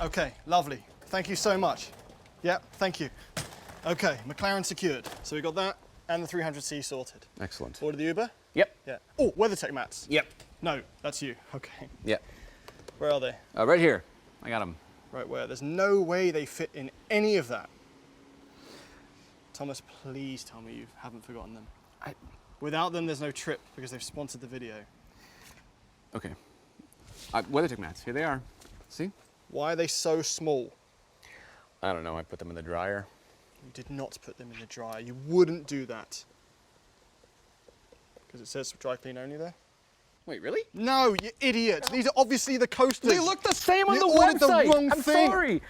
Okay, lovely. Thank you so much. Yeah, thank you. Okay, McLaren secured. So we got that and the 300C sorted. Excellent. Ordered the Uber? Yep. Yeah. Oh, WeatherTech mats. Yep. No, that's you. Okay. Yep. Where are they? Right here. I got them. Right where? There's no way they fit in any of that. Thomas, please tell me you haven't forgotten them. Without them, there's no trip because they've sponsored the video. Okay. WeatherTech mats. Here they are. See? Why are they so small? I don't know. I put them in the dryer. You did not put them in the dryer. You wouldn't do that. Because it says dry clean only there. Wait, really? No, you idiot. These are obviously the coasters. They look the same on the ordered website. The wrong I'm thing. sorry.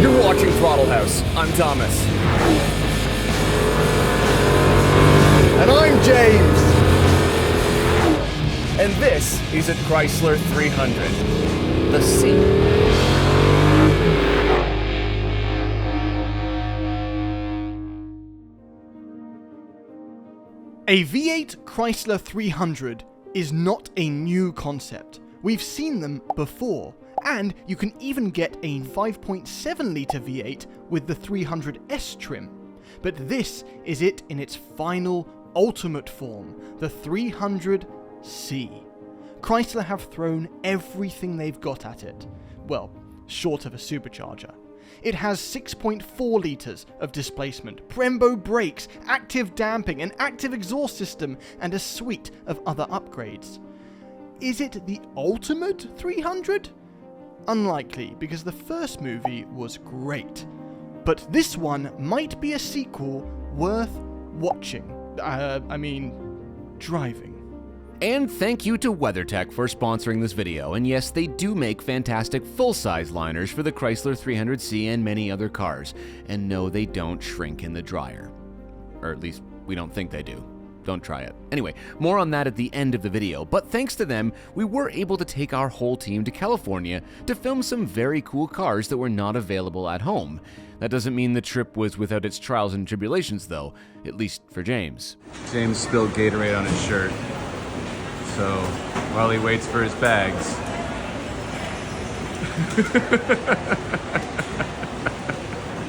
You're watching Throttle House. I'm Thomas. And I'm James. And this is a Chrysler 300C. A V8 Chrysler 300 is not a new concept. We've seen them before, and you can even get a 5.7 litre V8 with the 300S trim. But this is it in its final, ultimate form, the 300C. Chrysler have thrown everything they've got at it. Well, short of a supercharger. It has 6.4 litres of displacement, Brembo brakes, active damping, an active exhaust system, and a suite of other upgrades. Is it the ultimate 300? Unlikely, because the first movie was great. But this one might be a sequel worth watching. Driving. And thank you to WeatherTech for sponsoring this video, and yes, they do make fantastic full-size liners for the Chrysler 300C and many other cars, and no, they don't shrink in the dryer. Or at least, we don't think they do. Don't try it. Anyway, more on that at the end of the video, but thanks to them, we were able to take our whole team to California to film some very cool cars that were not available at home. That doesn't mean the trip was without its trials and tribulations though, at least for James. James spilled Gatorade on his shirt. So, while he waits for his bags...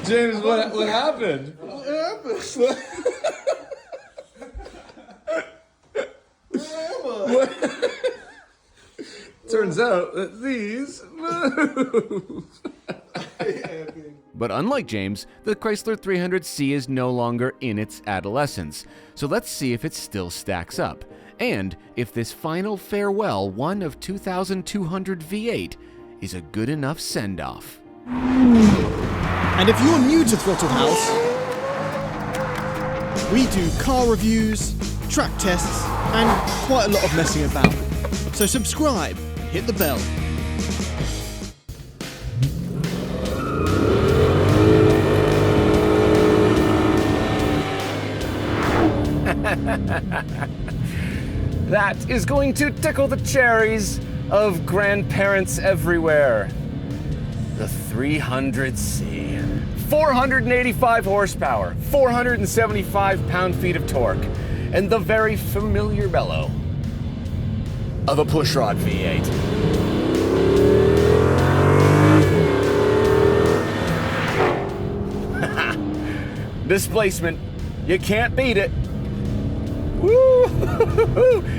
James, what happened? What happened? What? Turns out that these move. But unlike James, the Chrysler 300C is no longer in its adolescence, so let's see if it still stacks up, and if this final farewell 1 of 2,200 V8 is a good enough send-off. And if you're new to Throttle House, we do car reviews, track tests, and quite a lot of messing about. So subscribe, hit the bell. That is going to tickle the cherries of grandparents everywhere. The 300C. 485 horsepower, 475 pound-feet of torque, and the very familiar bellow of a pushrod V8. Displacement, you can't beat it. Woo!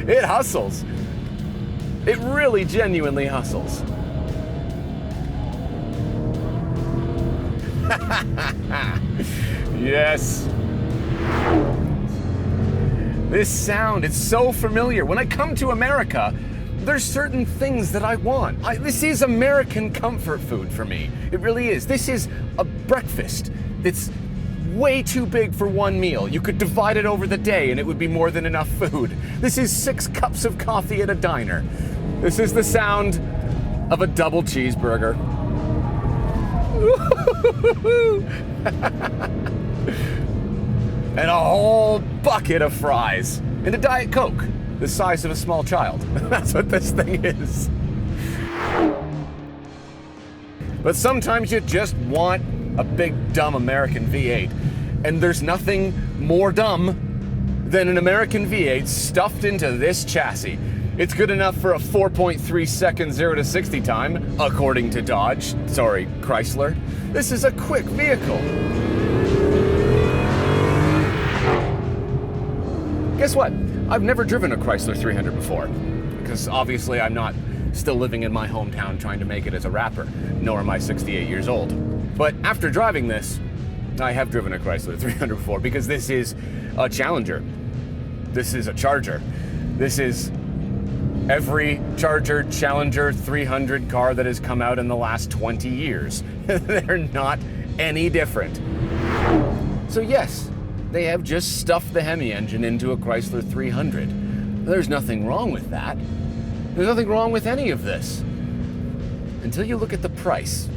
It hustles. It really genuinely hustles. Yes. This sound, it's so familiar. When I come to America, there's certain things that I want. This is American comfort food for me. It really is. This is a breakfast that's way too big for one meal. You could divide it over the day and it would be more than enough food. This is 6 cups of coffee at a diner. This is the sound of a double cheeseburger. And a whole bucket of fries. And a Diet Coke. the size of a small child. That's what this thing is. But sometimes you just want a big, dumb American V8. And there's nothing more dumb than an American V8 stuffed into this chassis. It's good enough for a 4.3 second 0 to 60 time, according to Dodge. Sorry, Chrysler. This is a quick vehicle. Guess what? I've never driven a Chrysler 300 before, because obviously I'm not still living in my hometown trying to make it as a rapper, nor am I 68 years old. But after driving this, I have driven a Chrysler 300 before, because this is a Challenger. This is a Charger. This is every Charger, Challenger, 300 car that has come out in the last 20 years. They're not any different. So yes, they have just stuffed the HEMI engine into a Chrysler 300. There's nothing wrong with that. There's nothing wrong with any of this. Until you look at the price.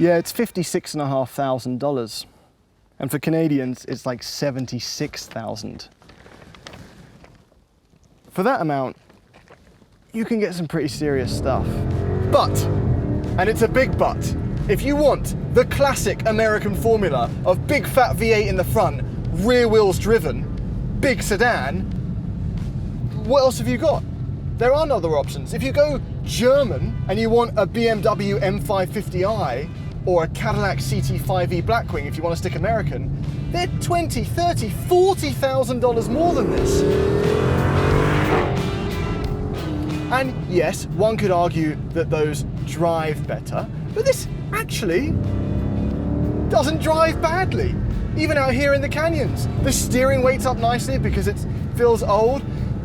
Yeah, it's $56,500. And for Canadians, it's like $76,000. For that amount, you can get some pretty serious stuff. But, and it's a big but, if you want the classic American formula of big fat V8 in the front, rear wheels driven, big sedan, what else have you got? There are no other options. If you go German and you want a BMW M550i, or a Cadillac CT5e Blackwing if you want to stick American, they're $20,000, $30,000, $40,000 more than this. And yes, one could argue that those drive better, but this actually doesn't drive badly. Even out here in the canyons. The steering weight's up nicely because it feels old.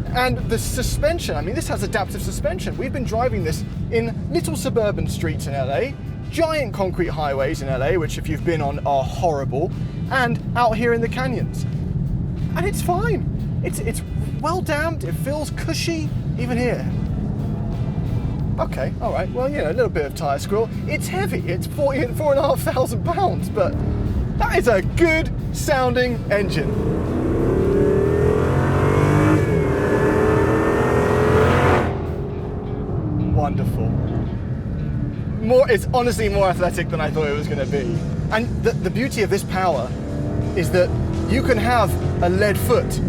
And the suspension, I mean, this has adaptive suspension. We've been driving this in little suburban streets in LA, giant concrete highways in LA, which if you've been on are horrible, and out here in the canyons. And it's fine. It's well damped, it feels cushy, even here. Okay, all right, well, you know, a little bit of tire squirrel. It's heavy, it's 4,500 pounds, but that is a good sounding engine. Wonderful. It's honestly more athletic than I thought it was going to be. And the beauty of this power is that you can have a lead foot.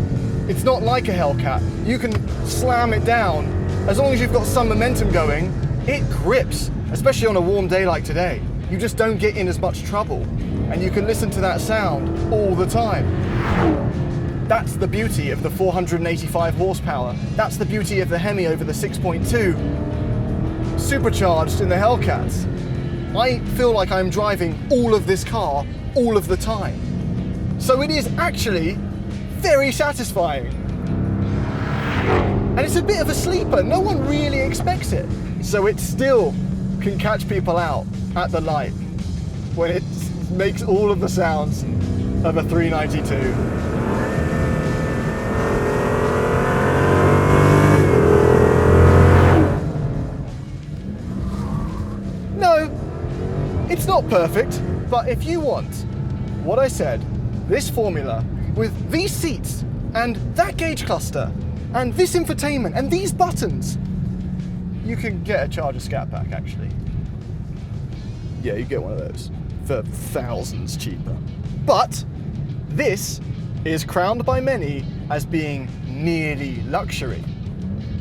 It's not like a Hellcat. You can slam it down. As long as you've got some momentum going, it grips, especially on a warm day like today. You just don't get in as much trouble. And you can listen to that sound all the time. That's the beauty of the 485 horsepower. That's the beauty of the HEMI over the 6.2. Supercharged in the Hellcats. I feel like I'm driving all of this car all of the time. So it is actually very satisfying. And it's a bit of a sleeper. No one really expects it. So it still can catch people out at the light when it makes all of the sounds of a 392. It's not perfect, but if you want what I said, this formula with these seats and that gauge cluster and this infotainment and these buttons, you can get a Charger Scat Pack actually. Yeah, you get one of those for thousands cheaper. But this is crowned by many as being nearly luxury.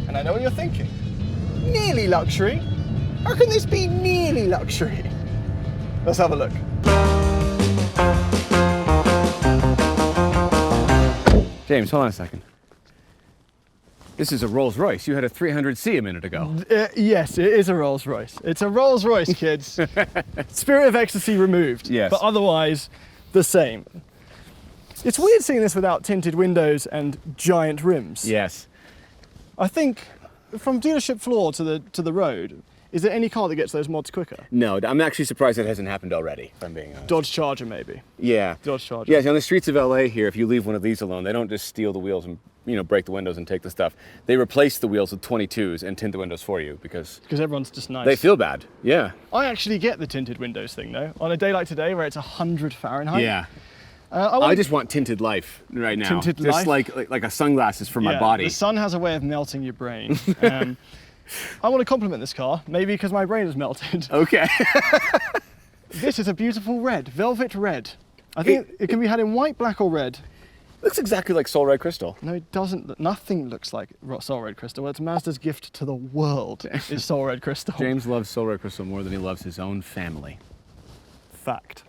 And I know what you're thinking. Nearly luxury? How can this be nearly luxury? Let's have a look. James, hold on a second. This is a Rolls Royce. You had a 300C a minute ago. Yes, it is a Rolls Royce. It's a Rolls Royce, kids. Spirit of ecstasy removed. Yes. But otherwise, the same. It's weird seeing this without tinted windows and giant rims. Yes. I think from dealership floor to the road, is there any car that gets those mods quicker? No, I'm actually surprised it hasn't happened already, if I'm being honest. Dodge Charger, maybe. Yeah. Dodge Charger. Yeah, on the streets of LA here, if you leave one of these alone, they don't just steal the wheels and, you know, break the windows and take the stuff. They replace the wheels with 22s and tint the windows for you because everyone's just nice. They feel bad. Yeah. I actually get the tinted windows thing though. On a day like today where it's 100 Fahrenheit. Yeah. I just want tinted life right now. Tinted just life? like a sunglasses for my Yeah, body. The sun has a way of melting your brain. I want to compliment this car, maybe because my brain is melted. Okay. This is a beautiful red, velvet red. I think it can be had in white, black, or red. Looks exactly like Soul Red Crystal. No, it doesn't. Nothing looks like Soul Red Crystal. It's Mazda's gift to the world is Soul Red Crystal. James loves Soul Red Crystal more than he loves his own family. Fact.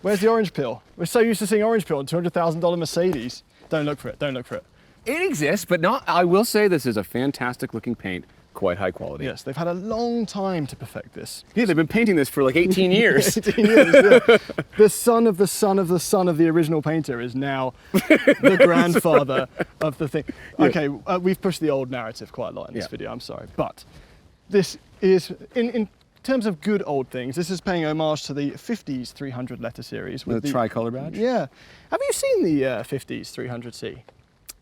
Where's the orange peel? We're so used to seeing orange peel on $200,000 Mercedes. Don't look for it. Don't look for it. It exists, but not. I will say this is a fantastic looking paint, quite high quality. Yes, they've had a long time to perfect this. Yeah, they've been painting this for like 18 years. 18 years, yeah. The son of the son of the son of the original painter is now the grandfather of the thing. Okay, we've pushed the old narrative quite a lot in this video, I'm sorry. But this is, in terms of good old things, this is paying homage to the 50s 300 letter series. With the tricolor badge? Yeah. Have you seen the 50s 300C?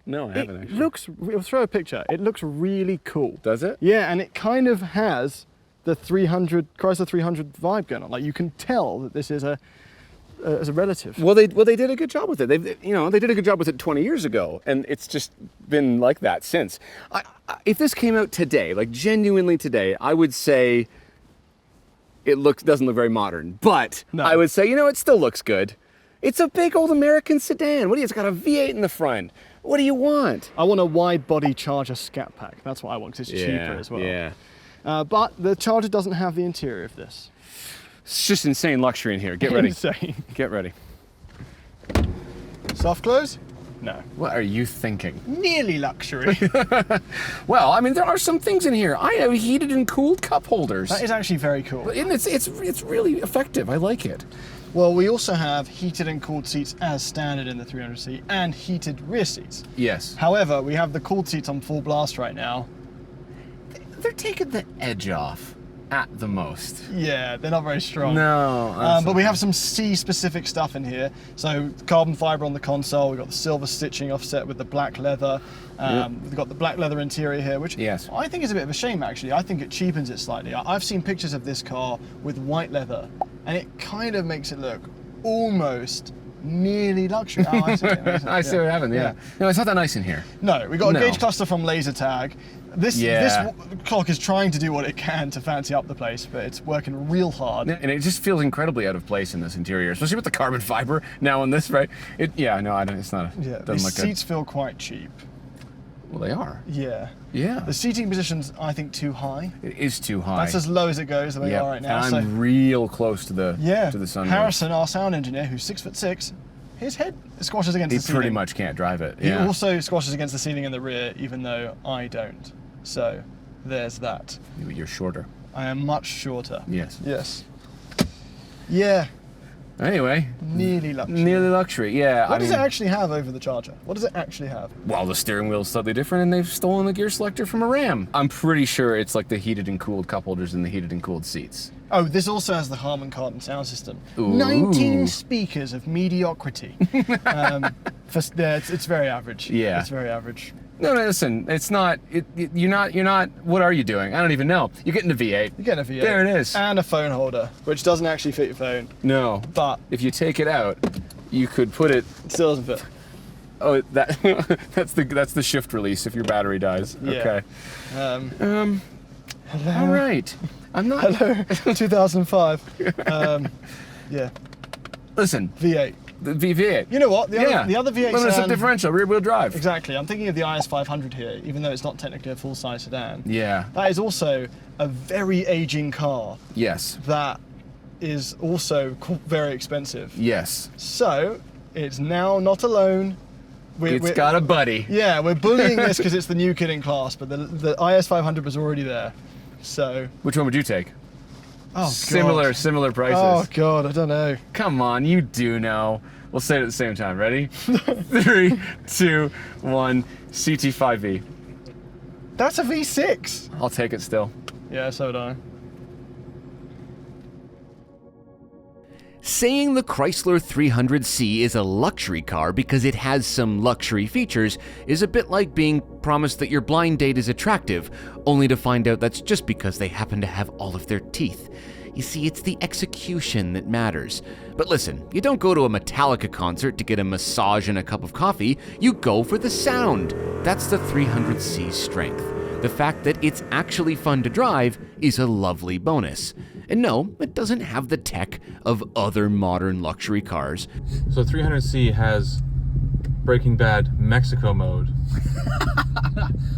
No, I haven't actually. It looks, we'll throw a picture, it looks really cool. Does it? Yeah, and it kind of has the Chrysler 300 vibe going on. Like, you can tell that this is a relative. Well, they did a good job with it. They did a good job with it 20 years ago, and it's just been like that since. If this came out today, like genuinely today, I would say it doesn't look very modern. But No. I would say, it still looks good. It's a big old American sedan. It's got a V8 in the front. What do you want? I want a wide body Charger Scat Pack. That's what I want, because it's cheaper as well. Yeah. But the Charger doesn't have the interior of this. It's just insane luxury in here. Get ready. Insane. Get ready. Soft close? No. What are you thinking? Nearly luxury. Well, I mean, there are some things in here. I have heated and cooled cup holders. That is actually very cool. And it's really effective. I like it. Well, we also have heated and cooled seats as standard in the 300C and heated rear seats. Yes. However, we have the cooled seats on full blast right now. They're taking the edge off at the most. Yeah, they're not very strong. No. But we have some C-specific stuff in here. So carbon fiber on the console. We've got the silver stitching offset with the black leather. We've got the black leather interior here, which I think is a bit of a shame, actually. I think it cheapens it slightly. I've seen pictures of this car with white leather, and it kind of makes it look almost nearly luxury. Oh, I see it. I see what happened, yeah. No, it's not that nice in here. No, we got a gauge cluster from Laser Tag. This clock is trying to do what it can to fancy up the place, but it's working real hard. And it just feels incredibly out of place in this interior, especially with the carbon fiber now on this, right? It's not. The seats feel quite cheap. Well, they are. Yeah. Yeah. The seating position's, I think, too high. It is too high. That's as low as it goes the way we are right now. And I'm real close to the sunroof. Harrison, our sound engineer, who's 6'6", his head squashes against the ceiling. He pretty much can't drive it. He also squashes against the ceiling in the rear, even though I don't. So there's that. You're shorter. I am much shorter. Yes. Yes. Yeah. Anyway. Nearly luxury. Nearly luxury, yeah. What does it actually have over the Charger? What does it actually have? Well, the steering wheel's slightly different, and they've stolen the gear selector from a Ram. I'm pretty sure it's like the heated and cooled cup holders and the heated and cooled seats. Oh, this also has the Harman Kardon sound system. Ooh. 19 speakers of mediocrity. It's very average. Yeah. It's very average. No, listen, it's not, you're not, what are you doing? I don't even know. You're getting a V8. You're getting a V8. There it is. And a phone holder, which doesn't actually fit your phone. No. But if you take it out, you could put it. It still doesn't fit. Oh, that's the shift release if your battery dies. Yeah. Okay. Hello. All right. I'm not. Hello. 2005. Yeah. Listen. V8. The V8. You know what? The other V8 limited differential, rear wheel drive. Exactly. I'm thinking of the IS500 here, even though it's not technically a full-size sedan. Yeah. That is also a very aging car. Yes. That is also very expensive. Yes. So it's now not alone. It's got a buddy. Yeah, we're bullying this because it's the new kid in class, but the IS500 was already there. So. Which one would you take? Oh, similar prices. Oh God, I don't know. Come on, you do know. We'll say it at the same time. Ready? 3, 2, 1. CT5V. That's a V6. I'll take it still. Yeah, so would I. Saying the Chrysler 300C is a luxury car because it has some luxury features is a bit like being promised that your blind date is attractive, only to find out that's just because they happen to have all of their teeth. You see, it's the execution that matters. But listen, you don't go to a Metallica concert to get a massage and a cup of coffee, you go for the sound. That's the 300C's strength. The fact that it's actually fun to drive is a lovely bonus. And no, it doesn't have the tech of other modern luxury cars. So 300C has Breaking Bad Mexico mode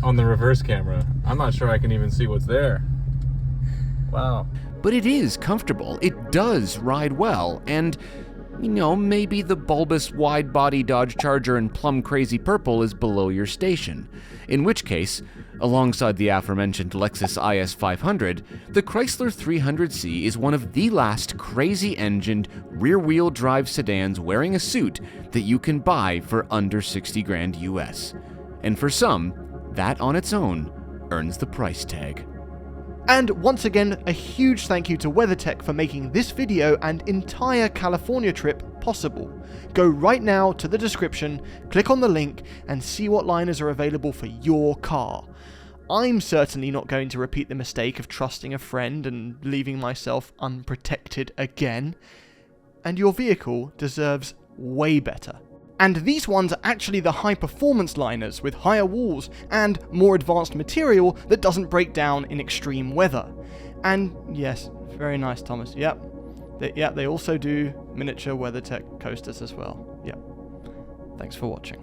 on the reverse camera. I'm not sure I can even see what's there. Wow. But it is comfortable, it does ride well, and, maybe the bulbous wide-body Dodge Charger in plum crazy purple is below your station. In which case, alongside the aforementioned Lexus IS 500, the Chrysler 300C is one of the last crazy-engined, rear-wheel drive sedans wearing a suit that you can buy for under 60 grand US. And for some, that on its own earns the price tag. And once again, a huge thank you to WeatherTech for making this video and entire California trip possible. Go right now to the description, click on the link, and see what liners are available for your car. I'm certainly not going to repeat the mistake of trusting a friend and leaving myself unprotected again. And your vehicle deserves way better. And these ones are actually the high-performance liners with higher walls and more advanced material that doesn't break down in extreme weather. And yes, very nice, Thomas. Yep, they also do miniature WeatherTech coasters as well. Yep. Thanks for watching.